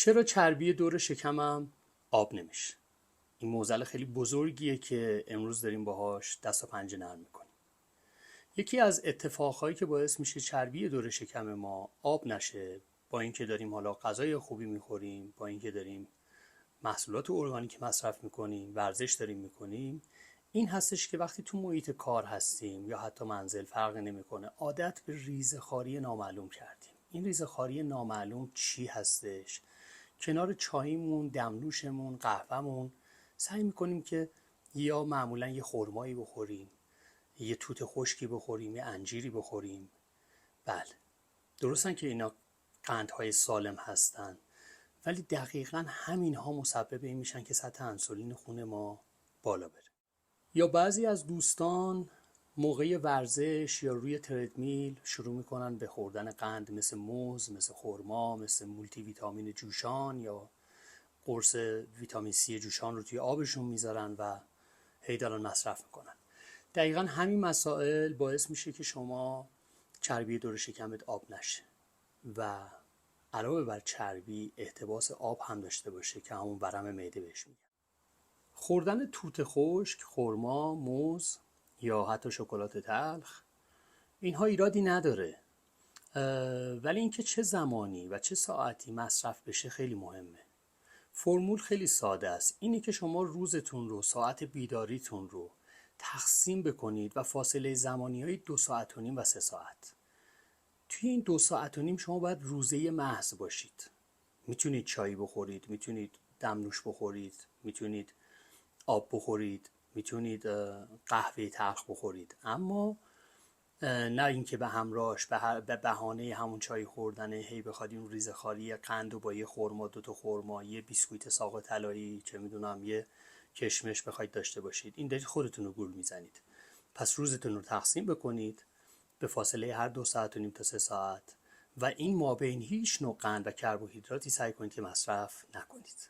چرا چربی دور شکمم آب نمیشه؟ این معضل خیلی بزرگیه که امروز داریم باهاش دست و پنجه نرم میکنیم. یکی از اتفاقهایی که باعث میشه چربی دور شکم ما آب نشه، با اینکه داریم حالا غذای خوبی میخوریم، با اینکه داریم محصولات ارگانیک مصرف میکنیم، ورزش داریم میکنیم، این هستش که وقتی تو محیط کار هستیم یا حتی منزل فرق نمیکنه، عادت به ریزه‌خواری نامعلوم کردیم. این ریزه‌خواری نامعلوم چی هستش؟ کنار چاییمون، دمنوشمون، قهوهمون سعی میکنیم که یا معمولا یه خرمایی بخوریم، یه توت خشکی بخوریم، یه انجیری بخوریم. بله، درستن که اینا قندهای سالم هستن، ولی دقیقاً همین ها مسبب این میشن که سطح انسولین خون ما بالا بره. یا بعضی از دوستان موقع ورزش یا روی تردمیل شروع میکنن به خوردن قند مثل موز، مثل خرما، مثل مولتی ویتامین جوشان یا قرص ویتامین سی جوشان رو توی آبشون میذارن و هی دارن مصرف میکنن. دقیقاً همین مسائل باعث میشه که شما چربی دور شکمت آب نشه و علاوه بر چربی احتباس آب هم داشته باشه که همون ورم معده بهش میگن. خوردن توت خشک، خرما، موز یا حتی شکلات تلخ، اینها ایرادی نداره، ولی اینکه چه زمانی و چه ساعتی مصرف بشه خیلی مهمه. فرمول خیلی ساده است، اینه که شما روزتون رو، ساعت بیداریتون رو تقسیم بکنید و فاصله زمانی های 2 ساعت و نیم و 3 ساعت. توی این 2 ساعت و نیم شما باید روزه محض باشید. میتونید چای بخورید، میتونید دمنوش بخورید، میتونید آب بخورید، میتونید قهوه تلخ بخورید، اما نه اینکه به همراهش به بهانه همون چای خوردن هی بخواد این ریزه‌خواری قند و با یه خرما، 2 تا خرما، یه بیسکویت ساق طلایی، چه میدونم یه کشمش بخواید داشته باشید. این دارید خودتون رو گول میزنید. پس روزتون رو تقسیم بکنید به فاصله هر 2 ساعت و نیم تا 3 ساعت و این مابین هیچ نوع قند و کربوهیدراتی سعی کنید که مصرف نکنید.